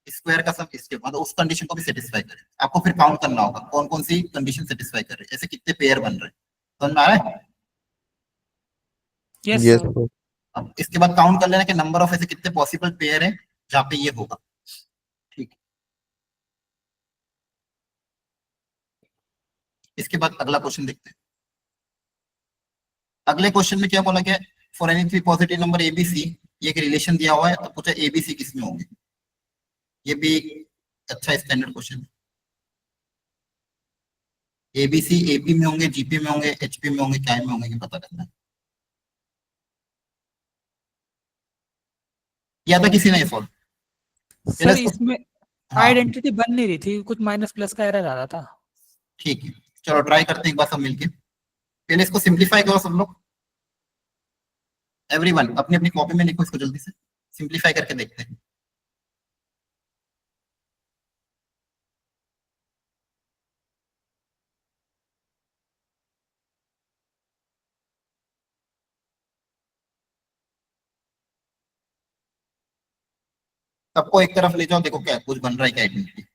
स्क्वायर का सम इसके, मतलब उस कंडीशन को भी सेटिस्फाई करे। आपको फिर काउंट करना होगा कौन कौन सी कंडीशन सेटिस्फाई कर रहे हैं, ऐसे कितने पेयर बन रहे हैं। समझ में आ रहा है? Yes Yes, sir. sir. अब इसके बाद काउंट कर लेना कि नंबर ऑफ ऐसे कितने पॉसिबल पेयर है जहाँ पे ये होगा। ठीक है, इसके बाद अगला क्वेश्चन देखते हैं। अगले क्वेश्चन में क्या बोला गया, for any 3 positive number ABC, ये एक रिलेशन दिया हुआ है, तो पूछा एबीसी किस में होंगे। ये भी अच्छा स्टैंडर्ड क्वेश्चन। एबीसी एपी में होंगे, जीपी में होंगे, एचपी में होंगे, क्या में होंगे, ये पता करना है। किया था किसी ने ये सॉल्व? सर इसमें हाँ आइडेंटिटी बन नहीं रही थी, कुछ माइनस प्लस का एरर आ रहा था। ठीक है, चलो ट्राई करते हैं एक बार सब मिलके। पहले इसको सिंप्लीफाई करो सब लोग, एवरीवन अपनी अपनी कॉपी में लिखो इसको, जल्दी से सिंप्लीफाई करके देखते हैं। सबको एक तरफ ले जाओ, देखो क्या कुछ बन रहा है क्या आइडेंटिटी।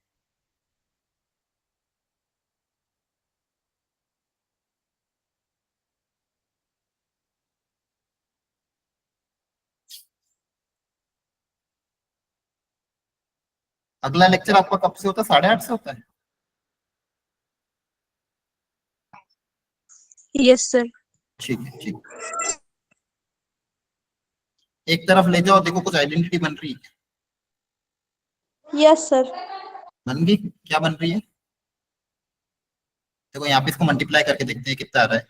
अगला लेक्चर आपका कब से होता है? 8:30 से होता है? Yes, sir. ठीक है, ठीक। एक तरफ ले जाओ, देखो कुछ आइडेंटिटी बन रही है। Yes, sir. बन गई? क्या बन रही है? देखो यहाँ पे इसको मल्टीप्लाई करके देखते हैं कितना आ रहा है।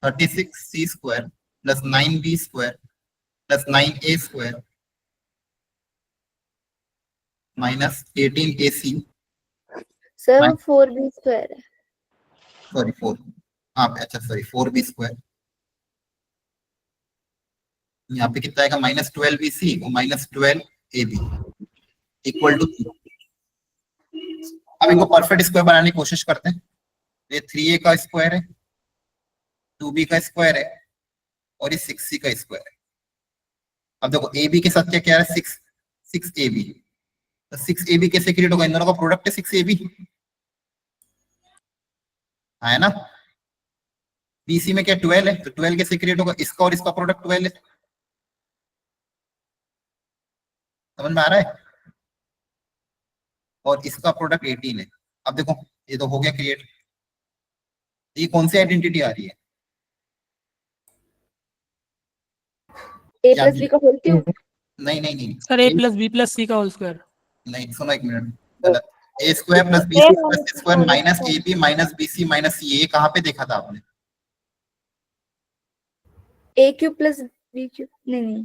36c² plus 9b² plus 9a² minus 18ac, sir Right. वो 4b² है। सॉरी 4, हाँ अच्छा सॉरी 4b²। यहाँ पे कितना आएगा? माइनस 12bc और माइनस 12ab इक्वल टू 3। अब इनको परफेक्ट स्क्वायर बनाने की कोशिश करते हैं। ये 3a का स्क्वायर है, 2b का स्क्वायर है और ये 6c का स्क्वायर है। अब देखो ab के साथ क्या क्या है? 6ab। तो 6ab कैसे क्रिएट होगा? इन दोनों का प्रोडक्ट है 6ab, है ना। bc में क्या 12 है, तो 12 कैसे क्रिएट होगा? इसका और इसका प्रोडक्ट 12 है। समझ में आ रहा है? और इसका प्रोडक्ट 18 है। अब देखो ये तो हो गया क्रिएट। ये कौन सी आइडेंटिटी आ रही है? a प्लस b का होल क्यूब। नहीं नहीं नहीं sir a plus b plus c का होल स्क्वायर। नहीं, सुनो एक मिनट, गलत। a² plus b² plus c² minus ab minus bc minus c, ये कहाँ पे देखा था आपने? a cube plus b cube, नहीं नहीं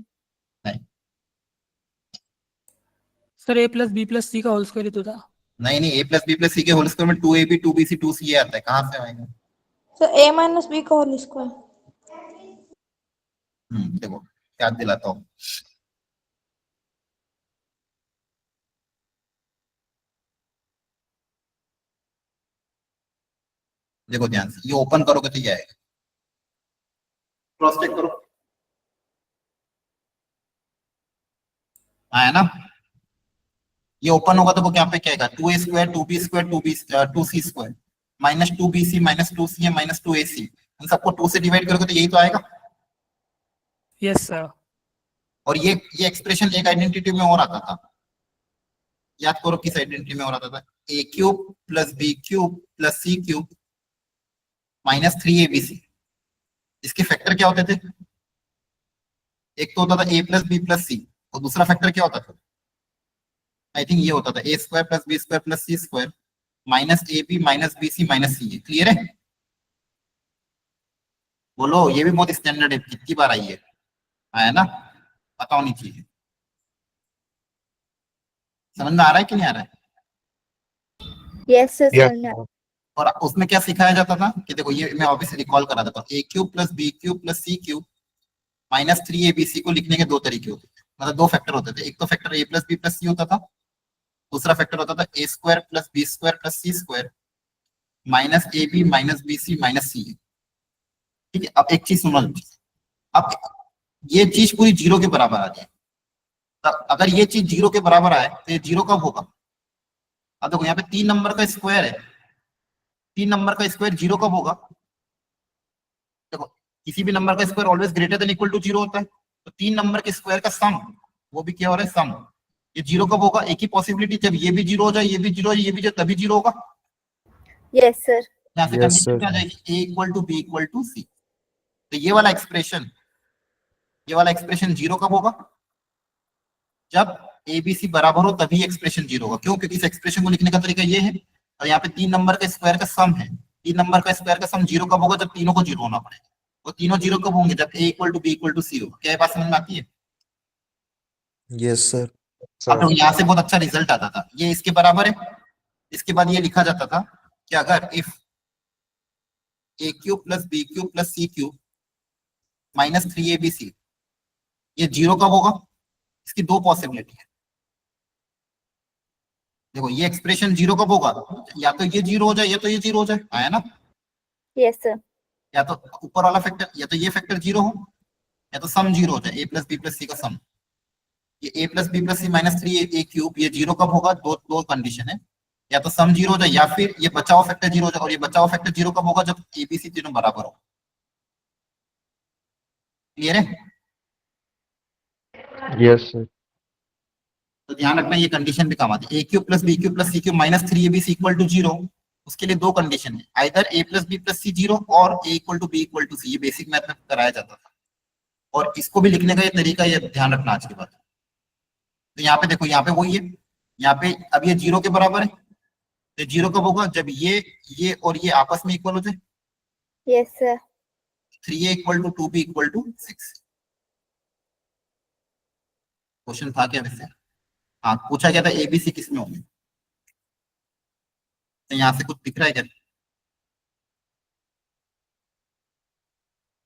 sir a plus b plus c का होल स्क्वायर ही तो था। नहीं नहीं, a plus b plus c के होल स्क्वायर में 2ab 2bc 2ca आता है, कहाँ से आएगा? सर a minus b का होल स्क्वायर। देखो याद दिलाता हूँ। देखो ध्यान से, ये ओपन करोगे तो ये आएगा। क्रॉस चेक करो, आया ना। ये ओपन होगा तो वो क्या पे क्या आएगा? 2a² 2b² 2c² minus 2bc minus 2ca minus 2ac। इन सबको 2 से डिवाइड करोगे तो यही तो आएगा। Yes sir. और ये एक्सप्रेशन एक आइडेंटिटी में और आता था, याद करो किस आइडेंटिटी में और आता था? a³ plus b³ plus c³ minus 3abc। इसके फैक्टर क्या होते थे? एक तो होता था a plus b plus c, और दूसरा फैक्टर क्या होता था? आई थिंक ये होता था a² plus b² plus c² minus ab minus bc minus c। Clear है? बोलो, ये भी बहुत स्टैंडर्ड है, कितनी बार आई है, आया ना, पता होनी चाहिए। समझ में आ रहा है कि नहीं आ रहा है? यस सर समझ में आ रहा। और उसमें क्या सिखाया जाता था कि देखो, ये मैं ऑब्वियसली रिकॉल करा देता हूँ। a³ plus b³ plus c³ minus 3abc को लिखने के दो तरीके होते थे, मतलब दो फैक्टर होते थे। एक तो factor a plus b plus c होता था, दूसरा फैक्टर होता था a² plus b² plus c² minus ab minus bc minus c। ठीक है, अब एक चीज सुनो, अब ये चीज पूरी जीरो के बराबर आ जाए, तब अगर ये चीज जीरो के बराबर आए तो ये जीरो कब होगा? अब देखो यहाँ पे 3 नंबर का स्क्वायर है, 3 नंबर का स्क्वायर जीरो कब होगा? देखो किसी भी नंबर का square always greater than equal to zero होता है, तो 3 नंबर के स्क्वायर का सम, वो भी क्या हो रहा है? सम। ये जीरो कब होगा? एक ही पॉसिबिलिटी, जब ये भी जीरो हो जाए, ये भी जीरो हो जाए, ये भी जाए, तभी जीरो होगा। Yes sir. यहाँ से Yes, कंडीशन sir. क्या आ जाएगी? a equal to b equal to c। तो ये वाला एक्सप्रेशन जीरो कब होगा? जब a b c बराबर हो, तभी एक्सप्रेशन जीरो होगा। क्यों? क्योंकि इस एक्सप्रेशन को लिखने का तरीका ये है, और यहाँ पे 3 नंबर का स्क्वायर का सम है। 3 नंबर का स्क्वायर का सम जीरो कब होगा? जब तीनों को जीरो होना पड़ेगा। वो तीनों जीरो कब होंगे? जब a equal to b equal to c होगा। क्या ये बात समझ में आती है? Yes, sir. अब तो यहाँ से बहुत अच्छा रिजल्ट आता था, ये इसके बराबर है। इसके बाद ये लिखा जाता था कि अगर if a³ plus b³ plus c³ minus 3abc, ये जीरो कब होगा? इसकी दो पॉसिबिलिटी है। देखो ये एक्सप्रेशन जीरो कब होगा? या तो ये जीरो हो जाए, या तो ये जीरो हो जाए, आया ना। Yes sir. या तो ऊपर वाला फैक्टर, या तो ये फैक्टर जीरो हो, या तो सम जीरो हो जाए, a plus b plus c का सम। ये a plus B plus C minus 3a cube, ये जीरो कब होगा? दो दो कंडीशन है, या तो सम जीरो हो जाए या फिर ये बचाव फैक्टर जीरो हो जाए। और ये बचाव फैक्टर जीरो कब होगा? जब ए बी सी तीनों बराबर हो। क्लियर है? Yes, sir. तो ध्यान रखना ये कंडीशन भी काम आती है। a cube plus B cube plus C cube minus 3ab equal to zero, उसके लिए दो कंडीशन है, either a plus B plus C zero और a equal to B equal to C. ये बेसिक मैथ में कराया जाता था, और इसको भी लिखने का ये तरीका, ये ध्यान रखना आज के बाद। तो यहाँ पे देखो, यहाँ पे वही है, यहाँ पे अब ये जीरो के बराबर है, तो जीरो कब होगा? जब ये और ये आपस में इक्वल हो जाए। Yes sir. 3a equal to 2b equal to 6। Question था क्या वैसे? हाँ, पूछा गया था एबीसी किस में होंगे। तो यहाँ से कुछ दिख रहा है क्या?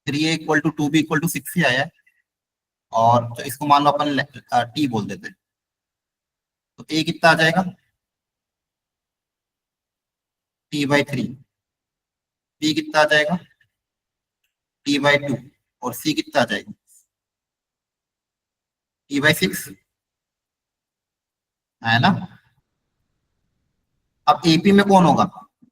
3a equal to 2b equal to 6 ही आया है, और तो इसको मान लो अपन t बोल देते हैं। तो a कितना आ जाएगा? t/3। b कितना आ जाएगा? t/2। और c कितना आ जाएगा? t/6 है ना। अब एपी में कौन होगा?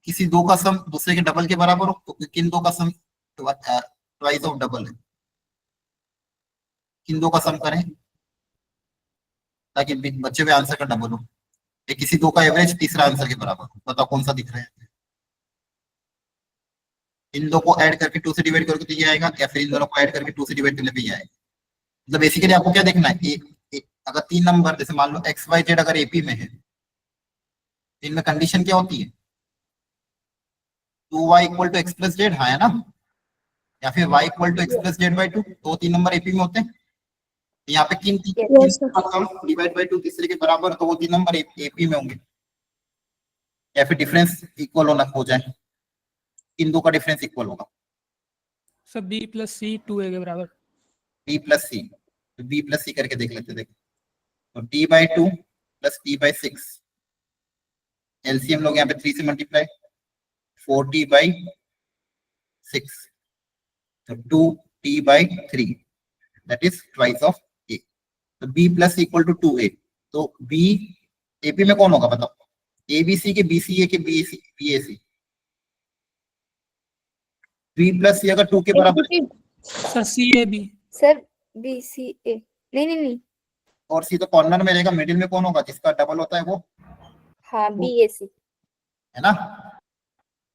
किसी दो का सम दूसरे के डबल के बराबर हो, तो किन दो का सम ट्वाइस ऑफ डबल है। किन दो का सम करें ताकि बच्चे हुए आंसर का डबल हो। ये किसी दो का एवरेज तीसरा आंसर के बराबर हो। बताओ कौन सा दिख रहा है? इन दो को ऐड करके 2 से डिवाइड करके तो ये आएगा, या फिर इन दोनों को ऐड करके 2 से डिवाइड करने पे ये आएगा। मतलब बेसिकली आपको क्या देखना है, अगर 3 नंबर जैसे मान लो एक्स वाई जेड अगर एपी में है, इनमें कंडीशन क्या होती है? 2y equal to X plus Z, हाँ है ना, या फिर y equal to X plus Z by 2। तो 3 नंबर एपी में होते हैं। यहाँ पे किन डिवाइड बाई 2 तीसरे के बराबर, तो वो 3 नंबर एपी में होंगे। या फिर डिफरेंस इक्वल होना हो जाए, इन दो का डिफरेंस इक्वल होगा। सर बी प्लस सी 2a के बराबर। b प्लस सी, तो b प्लस सी करके देख लेते। देखो तो t/2 प्लस t/6, एलसीएम लोग यहाँ पे 3 से मल्टीप्लाई, 4t/6, तो 2t/3, that is twice of a। तो b plus equal to 2a, तो b एपी में कौन होगा बताओ? एबीसी के बीसीए के बीएसी। b प्लस सी अगर 2 के बराबर, sir C A B. Sir B C A, नहीं नहीं नहीं, और सी तो कॉर्नर में रहेगा, मिडिल में कौन होगा? जिसका डबल होता है वो, हाँ बी ए सी है ना।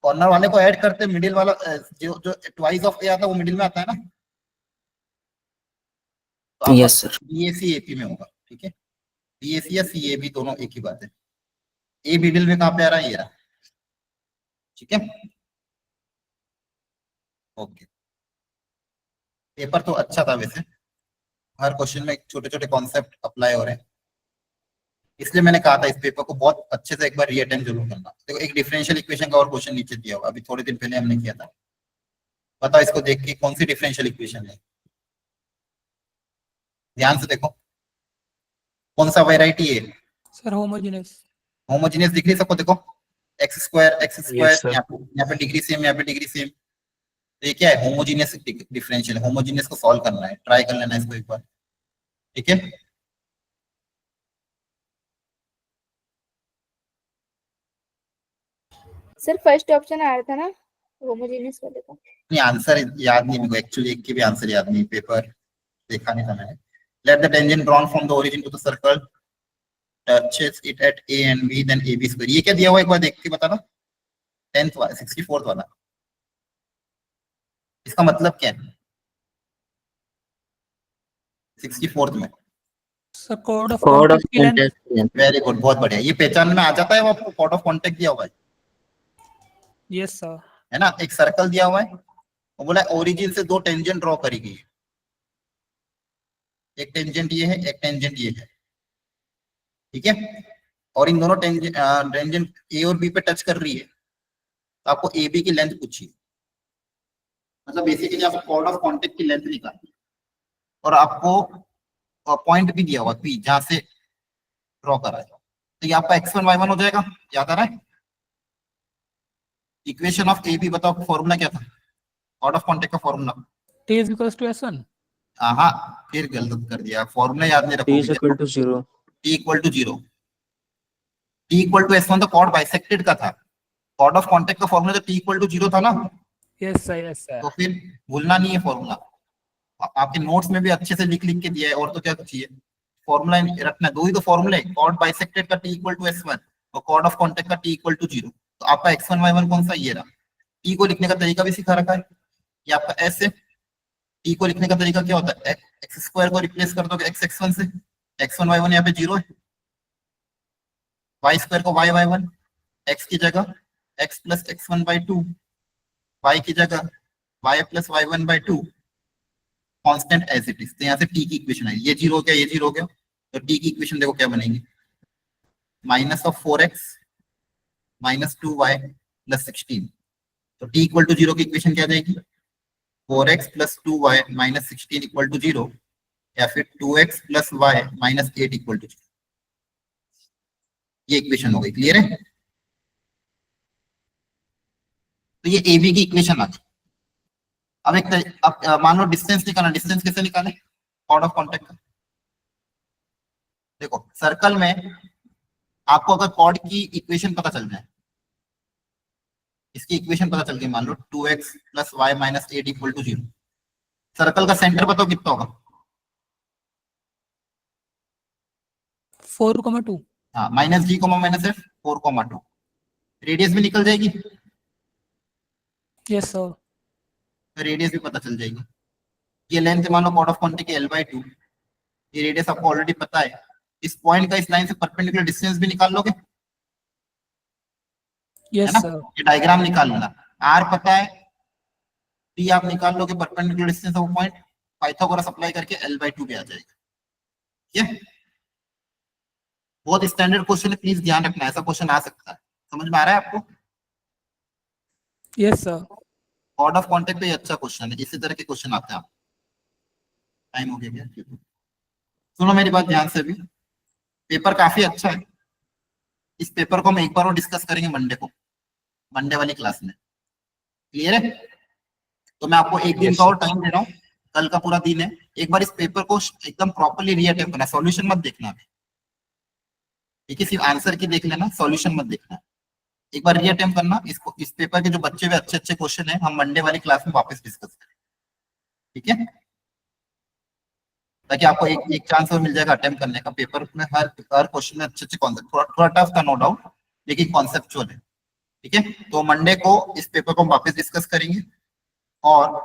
कॉर्नर वाले को ऐड करते, मिडिल वाला जो ट्वाइस ऑफ ए आता है वो मिडिल में आता है ना। तो यस सर। बीएसी एपी में होगा, ठीक है। बीएसी या सी ए बी दोनों एक ही बात है। ए मिडिल में कहाँ पे आ रहा है? ये रहा, ठीक है। ओके, पेपर तो अच्छा था वैसे, हर क्वेश्चन में छोटे छोटे कॉन्सेप्ट अप्लाई हो रहे हैं, इसलिए मैंने कहा था इस पेपर को बहुत अच्छे से एक बार रीअटेम्प्ट जरूर करना। देखो एक डिफरेंशियल इक्वेशन का और क्वेश्चन नीचे दिया हुआ, अभी थोड़े दिन पहले हमने किया था। बताओ इसको देख के कौन सी डिफरेंशियल इक्वेशन है? ध्यान से देखो, कौन सा वैरायटी है? Sir homogeneous. होमोजेनियस दिख रही है सबको? देखो एक्स स्क्वायर Yes, sir. यहाँ पे डिग्री सेम, यहाँ पे डिग्री सेम। तो ये क्या है? Homogeneous differential. होमोजेनियस को सॉल्व करना है, ट्राई कर लेना इसको एक बार, ठीक है। सर फर्स्ट ऑप्शन आया था ना होमोजेनियस वाले का। नहीं, आंसर याद नहीं मेरे को एक्चुअली, एक की भी आंसर याद नहीं, पेपर देखा नहीं था मैंने। Let the tangent drawn from the origin to the circle touches it at A and B then A B square. ये क्या दिया हुआ एक बार देख के बताना। 10th वाला 64th वाला, इसका मतलब क्या है 64th में? Sir code of code of contact की लेंथ। कॉन्टेक्ट। वेरी गुड, बहुत बढ़िया। ये पहचान में आ जाता है वो आपको, कोड ऑफ कॉन्टेक्ट दिया हुआ है यस सर। है ना। एक सर्कल दिया हुआ है, वो बोला ओरिजिन से 2 टेंजेंट ड्रॉ करी गई है। एक टेंजेंट ये है, एक टेंजेंट ये है, ठीक है। और इन दोनों टेंजेंट ए और बी पे टच कर रही है, तो आपको ए बी की लेंथ पूछिए। मतलब बेसिकली आपको कोड ऑफ कॉन्टेक्ट की लेंथ निकालनी है, और आपको पॉइंट भी दिया हुआ पी जहां से ड्रॉ करा है। तो ये आपका x1 y1 हो जाएगा, याद आ रहा है? इक्वेशन ऑफ ए बी बताओ, फॉर्मूला क्या था कोड ऑफ कॉन्टेक्ट का? Formula T is equals to S1। हाँ, फिर गलत कर दिया, फॉर्मूला याद नहीं T is रखोगे। equal to 0. T equal to 0, T equal to S1 तो कॉर्ड बाइसेक्टेड का था, कॉर्ड ऑफ कॉन्टेक्ट का फॉर्मूला तो टी इक्वल टू 0 था ना, यस सर, यस सर। तो फिर भूलना नहीं है फॉर्मूला। आपके नोट्स में भी अच्छे से लिख लिख के दिया है, और तो क्या चाहिए, फॉर्मूला रखना है। दो ही तो फॉर्मूला है, कॉर्ड बाइसेक्टेड का टी इक्वल टू S1 और कॉर्ड ऑफ कॉन्टेक्ट का टी इक्वल टू 0। तो आपका x1 y1 कौन सा, ये रहा। टी को लिखने का तरीका भी सिखा रखा है, ये आपका S है। टी को लिखने का तरीका क्या होता है, एक्स स्क्वायर को रिप्लेस कर दोगे x x1 से, x1 y1 यहाँ पे 0 है, y स्क्वायर को y y1, x की जगह x plus x1 by 2, y की जगह y plus y1 by 2, constant as it is. तो यहाँ से t की इक्वेशन है, ये 0 हो गया, ये 0 हो गया, तो t की इक्वेशन देखो क्या बनेगी, minus of 4x minus 2y plus 16। तो t इक्वल टू 0 की इक्वेशन क्या जाएगी, 4x plus 2y minus 16 equal to 0, या फिर 2x plus y minus 8 equal to 0। ये इक्वेशन हो गई, क्लियर है। तो ये ए बी की इक्वेशन आ गई। अब मान लो डिस्टेंस निकालना, डिस्टेंस कैसे निकाले, कॉर्ड ऑफ कॉन्टेक्ट का। देखो सर्कल में आपको अगर कॉर्ड की इक्वेशन पता चल जाए, इसकी इक्वेशन पता चल गई, मान लो 2x plus y minus 8 equal to 0, circle का सेंटर बताओ कितना होगा, 4,2। हाँ, minus g comma minus f 4,2, radius भी निकल जाएगी, यस सर। रेडियस भी पता चल जाएगी। ये लेंथ मान लो कॉर्ड ऑफ कॉन्टेक्ट की L/2, ये रेडियस आपको ऑलरेडी पता है। इस पॉइंट का इस लाइन से परपेंडिकुलर डिस्टेंस भी निकाल लोगे, यस है ना, सर। ये डायग्राम निकाल लेना, R पता है, T आप निकाल लोगे, perpendicular distance of point, Pythagoras apply करके L/2 पे आ जाएगा। ठीक है, बहुत स्टैंडर्ड क्वेश्चन है, प्लीज ध्यान रखना, ऐसा क्वेश्चन आ सकता है। समझ में आ रहा है आपको, yes sir. Chord of contact पे ये अच्छा क्वेश्चन है, इसी तरह के क्वेश्चन आते हैं। टाइम हो गया क्या, सुनो मेरी बात ध्यान से भी, पेपर काफी अच्छा है, इस पेपर को हम एक बार और डिस्कस करेंगे मंडे को, मंडे वाली क्लास में, क्लियर है। तो मैं आपको एक दिन का और टाइम दे रहा हूँ, कल का पूरा दिन है, एक बार इस पेपर को एकदम प्रॉपर्ली रीअटेम्प्ट करना, सॉल्यूशन मत देखना, ठीक है, सिर्फ आंसर की देख लेना, सॉल्यूशन मत देखना, एक बार रीअटेम्प्ट करना। इसको, इस पेपर के जो बच्चे हुए अच्छे अच्छे क्वेश्चन है, हम मंडे वाली क्लास में वापस डिस्कस करें, ठीक है, ताकि आपको एक चांस और मिल जाएगा अटेम्प्ट करने का। पेपर में हर क्वेश्चन में अच्छे अच्छे कॉन्सेप्ट, थोड़ा टफ था नो डाउट, लेकिन कॉन्सेप्चुअल है, ठीक है। तो मंडे को इस पेपर को हम वापस डिस्कस करेंगे, और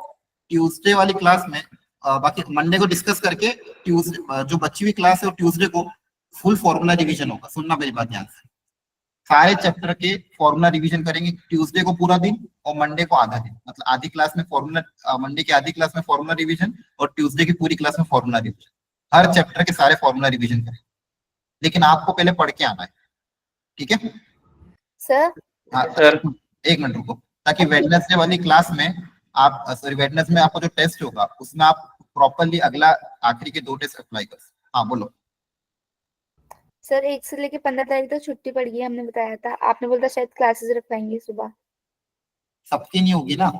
ट्यूसडे वाली क्लास में बाकी मंडे को डिस्कस करके ट्यूसडे जो बची हुई क्लास है, और ट्यूसडे को फुल फॉर्मूला रिवीजन होगा। सुनना मेरी बात ध्यान से, सारे चैप्टर के फॉर्मूला रिवीजन करेंगे ट्यूसडे को पूरा दिन, और मंडे को आधा दिन, मतलब आधी क्लास में फॉर्मूला, मंडे की आधी क्लास में फॉर्मूला रिवीजन, और ट्यूसडे की पूरी क्लास में फॉर्मूला रिवीजन। हर चैप्टर के सारे फॉर्मूला रिवीजन करेंगे, लेकिन आपको पहले पढ़ के आना है, ठीक है सर। हाँ सर, एक मिनट रुको, ताकि वेडनेसडे वाली क्लास में आप, सॉरी वेडनेसडे में आपको जो टेस्ट होगा उसमें आप प्रॉपर्ली अगला आखिरी के 2 टेस्ट अप्लाई कर। हाँ बोलो सर 1 से लेके 15 तारीख तक छुट्टी पड़ गई, हमने बताया था, आपने बोला शायद क्लासेस रखवाएंगे सुबह। सबकी नहीं होगी ना,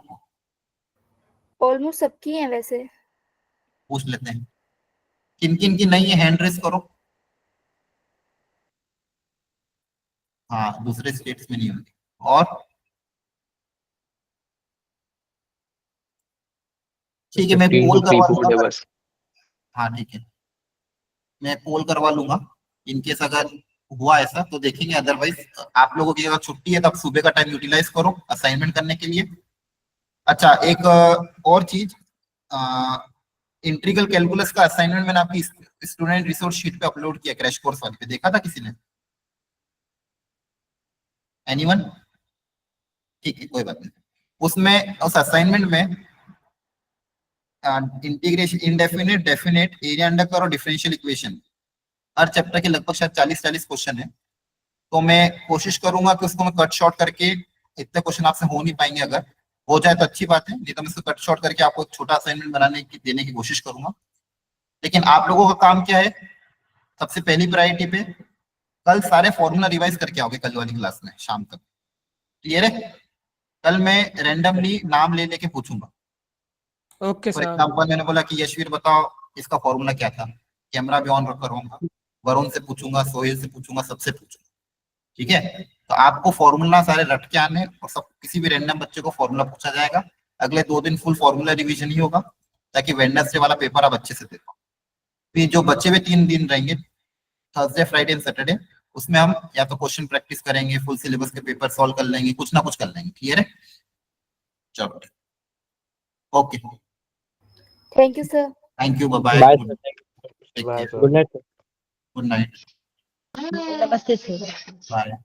ऑलमोस्ट सबकी हैं वैसे। पूछ लेते हैं किन किन की नहीं है, हैंड रेस करो। हाँ, दूसरे स्टेट्स में नहीं होगी। और ठीक है, मैं पोल करवा लूंगा। हाँ ठीक है, मैं पोल करवा लूंगा, इनकेस अगर हुआ ऐसा तो देखेंगे, अदरवाइज आप लोगों की अगर छुट्टी है तब सुबह का टाइम यूटिलाइज करो असाइनमेंट करने के लिए। अच्छा, एक और चीज, इंटीग्रल कैलकुलस का असाइनमेंट मैंने आपकी स्टूडेंट रिसोर्स शीट पे अपलोड किया, क्रैश कोर्स वाले पे, देखा था किसी ने? एनीवन? ठीक है, कोई बात नहीं। उसमें उस असाइनमेंट में integration, indefinite, definite, area under curve और डिफरेंशियल इक्वेशन, हर चैप्टर के लगभग शायद 40-40 क्वेश्चन है। तो मैं कोशिश करूंगा कि उसको मैं कट शॉर्ट करके, इतने क्वेश्चन आपसे हो नहीं पाएंगे, अगर हो जाए तो अच्छी बात है, नहीं तो मैं इसको कट शॉर्ट करके आपको एक छोटा असाइनमेंट बनाने की, देने की कोशिश करूंगा। लेकिन आप लोगों का काम क्या है, सबसे पहली प्रायोरिटी पे कल सारे फॉर्मूला रिवाइज करके आओगे कल वाली क्लास में शाम तक, क्लियर है? कल मैं रैंडमली नाम ले लेके पूछूंगा, ओके फॉर सर। एग्जाम्पल मैंने बोला कि यशवीर बताओ इसका फॉर्मूला क्या था, कैमरा भी ऑन करूंगा, वरुण से पूछूंगा, सोहेल से पूछूंगा, सबसे पूछूंगा, ठीक है। तो आपको फॉर्मूला सारे रट के आने और सब किसी भी रैंडम बच्चे को फॉर्मूला पूछा जाएगा। अगले 2 दिन फुल फॉर्मूला रिवीजन ही होगा ताकि वेडनेसडे वाला पेपर आप अच्छे से दे पाओ। फिर जो बच्चे हुए 3 दिन रहेंगे, थर्सडे फ्राइडे एंड सैटरडे, उसमें हम या तो क्वेश्चन प्रैक्टिस करेंगे, फुल सिलेबस के पेपर सॉल्व कर लेंगे, कुछ ना कुछ कर लेंगे। क्लियर है? चलो okay, thank you sir. Thank you, bye bye bye, sir, good night sir. Good night, नमस्ते सर। बाय।